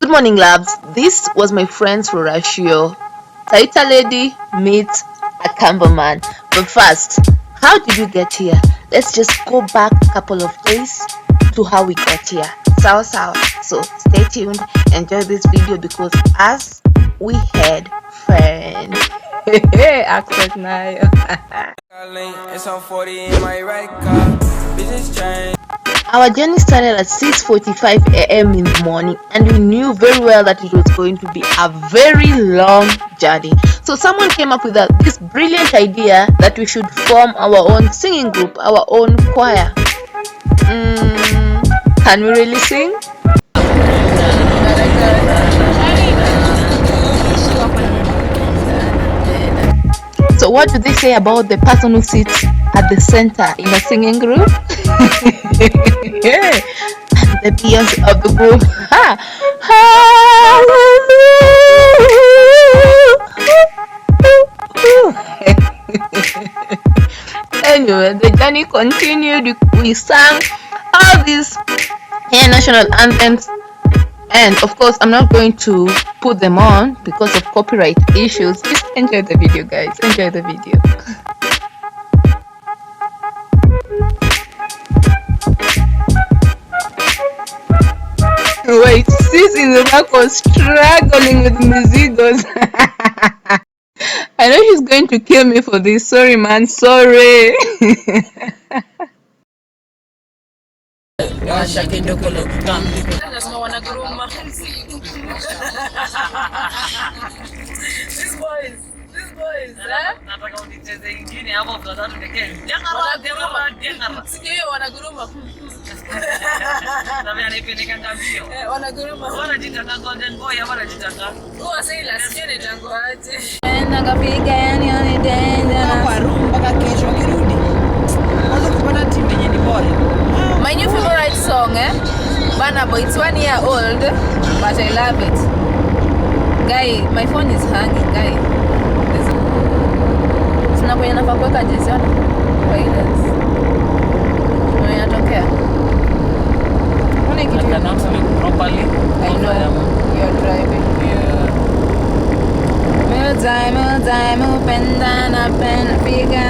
Good morning, labs. This was my friend's ratio. Taita lady meets a cameraman. But first, how did we get here? Let's just go back a couple of days to how we got here. Sawa sawa. So stay tuned, enjoy this video because as we head friend. Accent now. It's on 40 in my right car. Business change. Our journey started at 6:45 a.m. in the morning, and we knew very well that it was going to be a very long journey. So someone came up with this brilliant idea that we should form our own singing group, our own choir. Can we really sing? So what do they say about the person who sits at the center in a singing group? Yeah. The Beyonce of the group. Anyway, the journey continued. We sang all these national anthems, and of course I'm not going to put them on because of copyright issues. Just enjoy the video, guys. Enjoy the video. Wait, sis in the back was struggling with Mizigos. I know she's going to kill me for this. Sorry, man. Sorry. These boys, nataka unicheze ingine hapo kwa sababu nikeni. Sikio wanaguruma. Na mimi anipeleka ngambio. Wanaguruma. Wanajitaka golden boy ama wanajitaka. Huwa saila sikio ni tango aje. Enda kapiga yani dangerous. Kwa room mpaka kesho kirudi. Anza kupata timu yenye ni bora. My new favorite song Bana boy, it's 1 year old but I love it. Guy, my phone is hanging, guy. Na kwenye nafaa kuweka jinsi hata violence inatokea. Mbona kitu cannot speak properly? I know you're driving. Yeah. Time upenda na penda piga.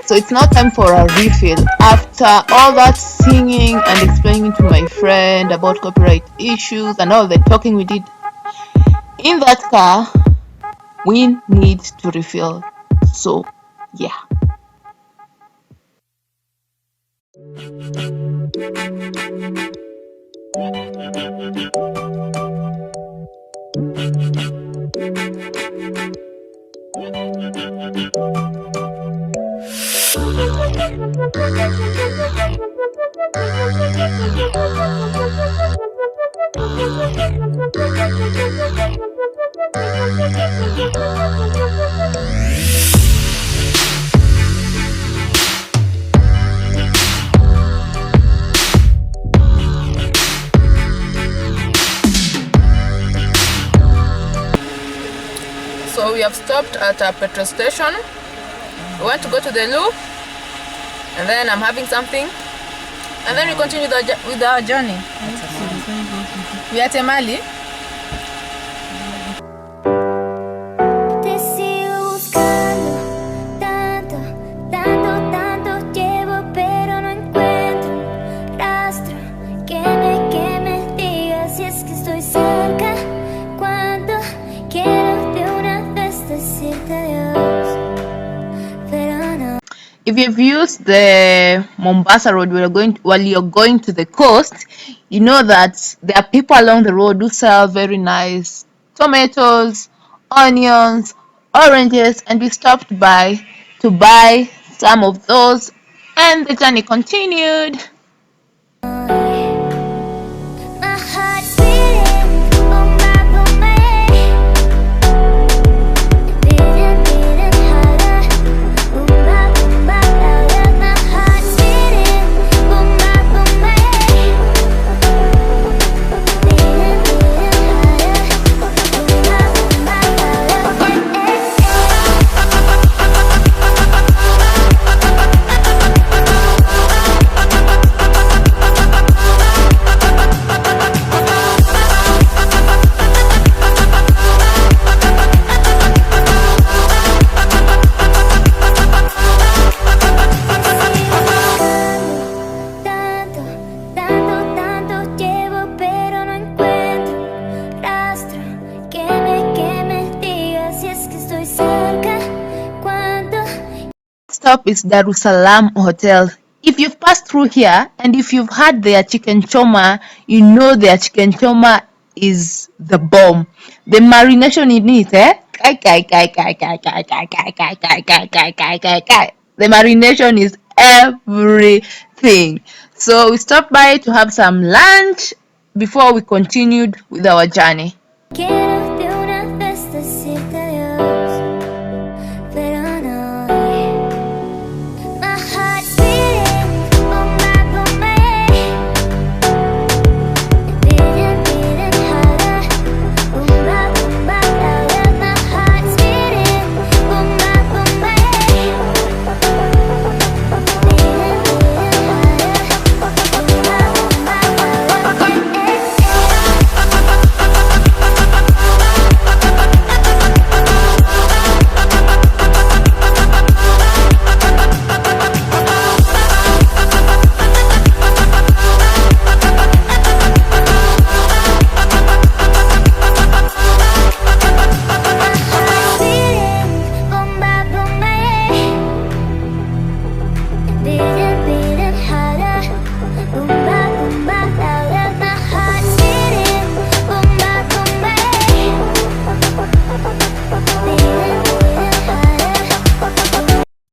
So it's now time for a refill. After all that singing and explaining to my friend about copyright issues and all the talking we did in that car, we need to refill. So yeah. So we have stopped at a petrol station. We want to go to the loo, and then I'm having something, and then we continue with our journey. We are at Mali. If you've used the Mombasa road while you're going to the coast, you know that there are people along the road who sell very nice tomatoes, onions, oranges, and we stopped by to buy some of those, and the journey continued. My heart's beating. stop is Darussalam Hotel. If you've passed through here and if you've had their chicken choma, you know their chicken choma is the bomb. The marination in it, eh? The marination is everything. So we stopped by to have some lunch before we continued with our journey.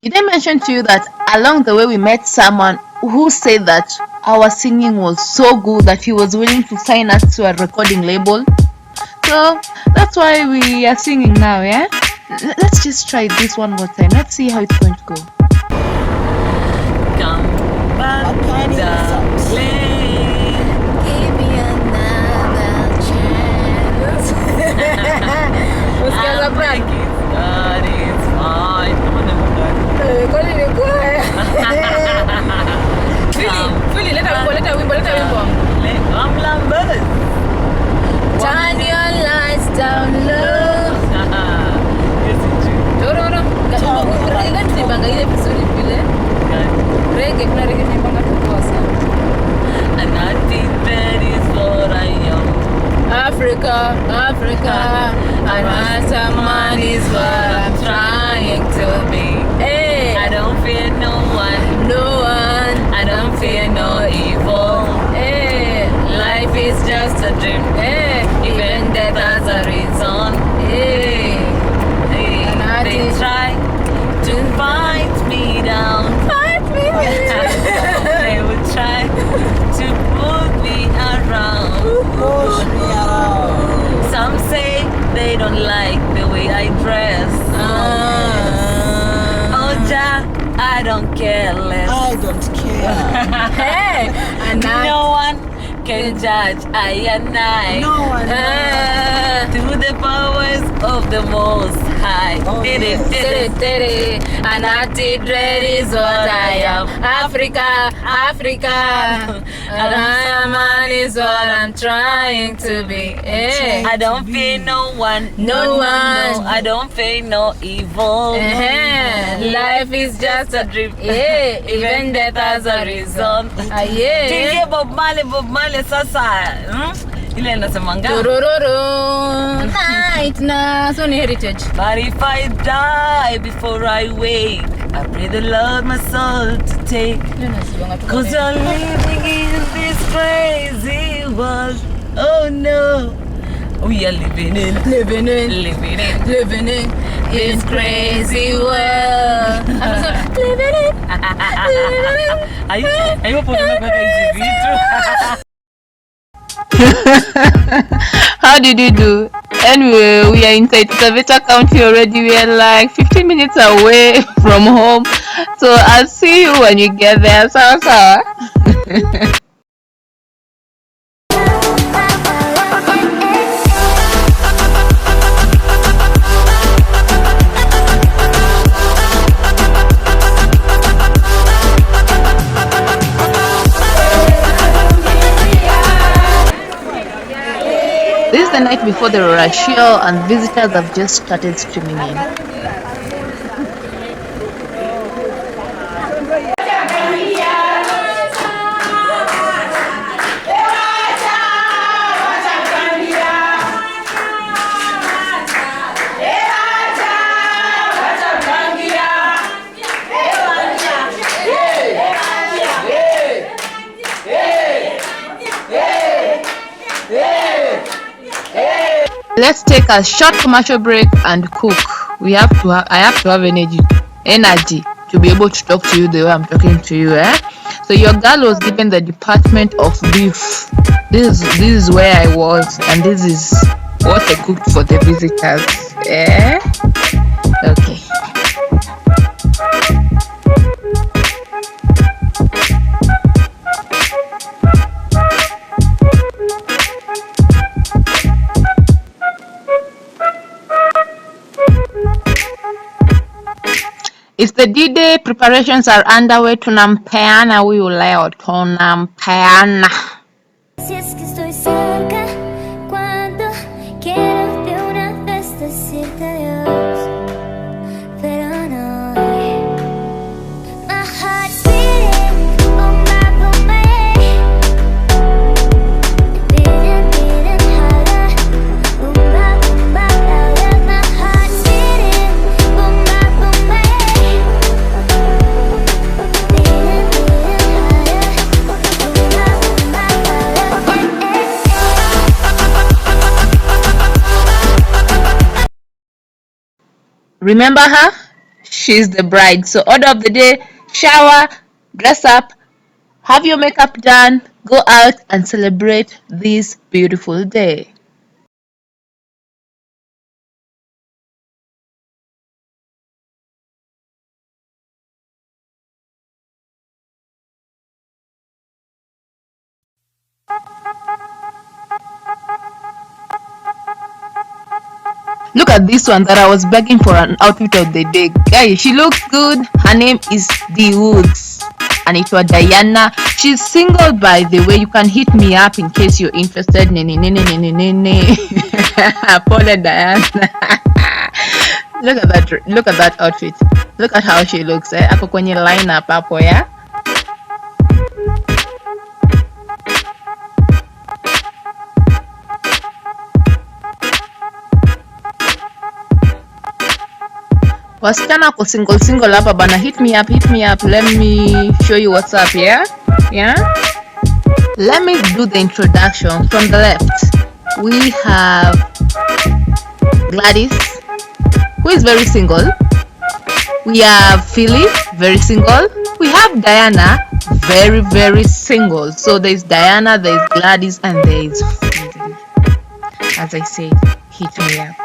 Did I mention to you that along the way we met someone who said that our singing was so good that he was willing to sign us to a recording label? So that's why we are singing now, yeah? Let's just try this one more time. Let's see how it's going to go. Come back, darling. Give me another chance. I'll make it start, it's fine. Fili, leta wimbo. I'm Lambert. Turn your lights down low. Yes, it's true. And I think that is what I am. Africa, and as a man is what I'm trying to be. Hey. I don't fear no one. I don't fear no evil. Hey. Life is just a dream. Hey. Even death has a reason. Hey. They try to fight me down. They would try to put me around. Some say they don't like the way I dress. Oh, ja, I don't care less. I don't care. Hey, and no one can judge I and I. No one. To the powers of the Most High. Oh, Did it. And I did red is what I am. Africa. And I am man is what I'm trying to be. Hey. I don't fear no one. No one. I don't fear no evil. Life is just a dream. Yeah. Even death has a reason. Yeah. Bob Marley sasa. Ile nasemanga night na so ni heritage. But if I die before I wake, I pray the Lord my soul to take. Cause you're living in this crazy world. Oh no. We are living in this crazy world. Living in. Ayaw po na magkakaisip. How did you do? Anyway, we are in Taita County already. We are like 15 minutes away from home. So I'll see you when you get there. So. This is the night before the ratio and visitors have just started streaming in. Let's take a short commercial break and cook. I have to have energy to be able to talk to you the way I'm talking to you. So your girl was given the department of beef. This is where I was, and this is what I cooked for the visitors. Okay. It's the D-Day. Preparations are underway. Tunampeana huyu leo. Tunampeana. Si es que estoy cerca, cuando quiero de una vez decirte adiós, pero no. My heart's beating, boom, ba, boom, ba, beating, beating harder, boom, ba, louder. My heart's beating, boom, ba, boom, ba, beating, beating harder, boom, ba, Remember her? She's the bride. So order of the day, shower, dress up, have your makeup done, go out and celebrate this beautiful day. Look at this one that I was begging for an outfit of the day. Guys, she looks good. Her name is The Woods. Anaitwa Diana. She's single, by the way. You can hit me up in case you're interested. Pole Diana. Look at that outfit. Look at how she looks. Ako kwenye lineup hapo ya. Wasichana ko single hapa bana, hit me up, let me show you what's up. Yeah. Let me do the introduction. From the left we have Gladys, who is very single. We have Philly, very single. We have Diana, very, very single. So there's Diana, there's Gladys, and there's Philly. As I said, hit me up.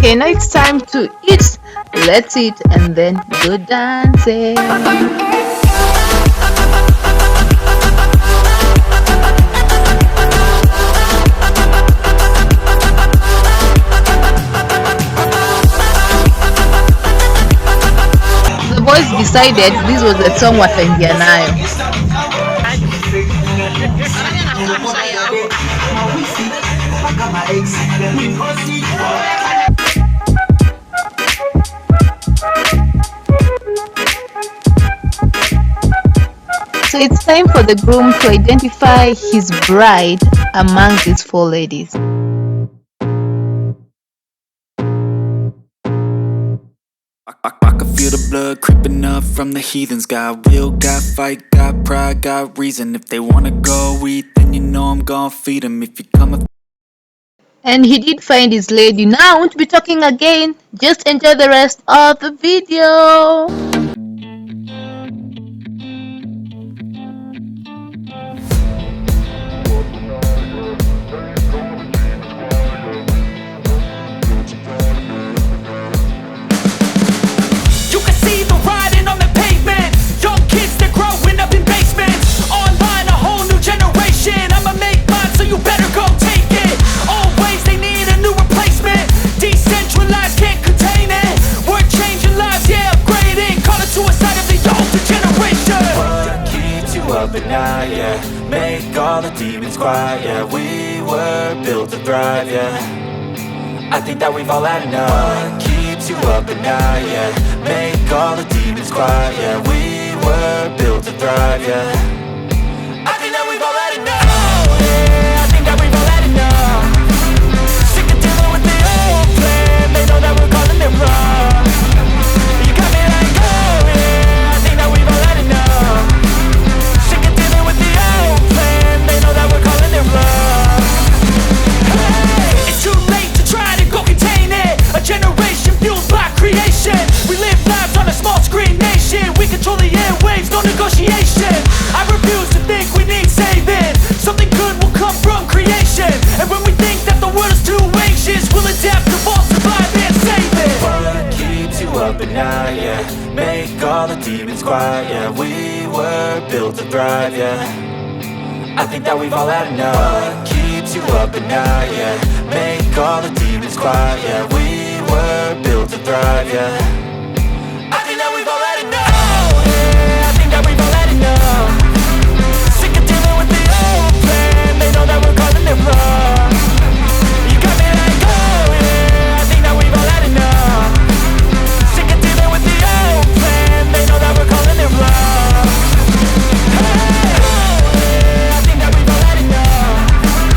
Okay, now it's time to eat. Let's eat and then go dancing. The boys decided this was the song wataingia nayo. So it's time for the groom to identify his bride among these four ladies. I can feel the blood creeping up from the heathens. Got will, got fight, got pride, got reason. If they wanna go eat, then you know I'm gon' feed them. If you come And he did find his lady. Now I won't be talking again. Just enjoy the rest of the video. you can see the writing on the pavement. Young kids, they're growing up in basements. Online, a whole new generation. I'ma make mine, so you better go take it. Always, they need a new replacement. Decentralized, can't contain it. We're changing lives, yeah, upgrading. Call it suicide of the older generation. What keeps you up at night, yeah? Make all the demons quiet, yeah. We were built to thrive, yeah. I think that we've all had enough. What keeps you up at night, yeah? Make all the demons quiet, yeah. We were built to thrive, yeah. I think that we've all had enough. Oh, yeah, I think that we've all had enough. Sick of dealing with the old plan. They know that we're calling it wrong. You got me like, oh, yeah, I think that we've all had enough. Sick of dealing with the old plan. They know that we're calling it wrong. Hey, it's too late to try to go contain it. A generation fueled by creation. We live lives on a small screen nation. We control the airwaves, no negotiation. I refuse to think we need saving. Something good will come from creation. And when we think that the world is too anxious, we'll adapt, evolve, survive and save it. What keeps you up at night, yeah? Make all the demons quiet, yeah. We were built to thrive, yeah. I think that we've all had enough. What keeps you up at night, yeah? Make all the demons quiet, yeah. We were built to thrive, yeah.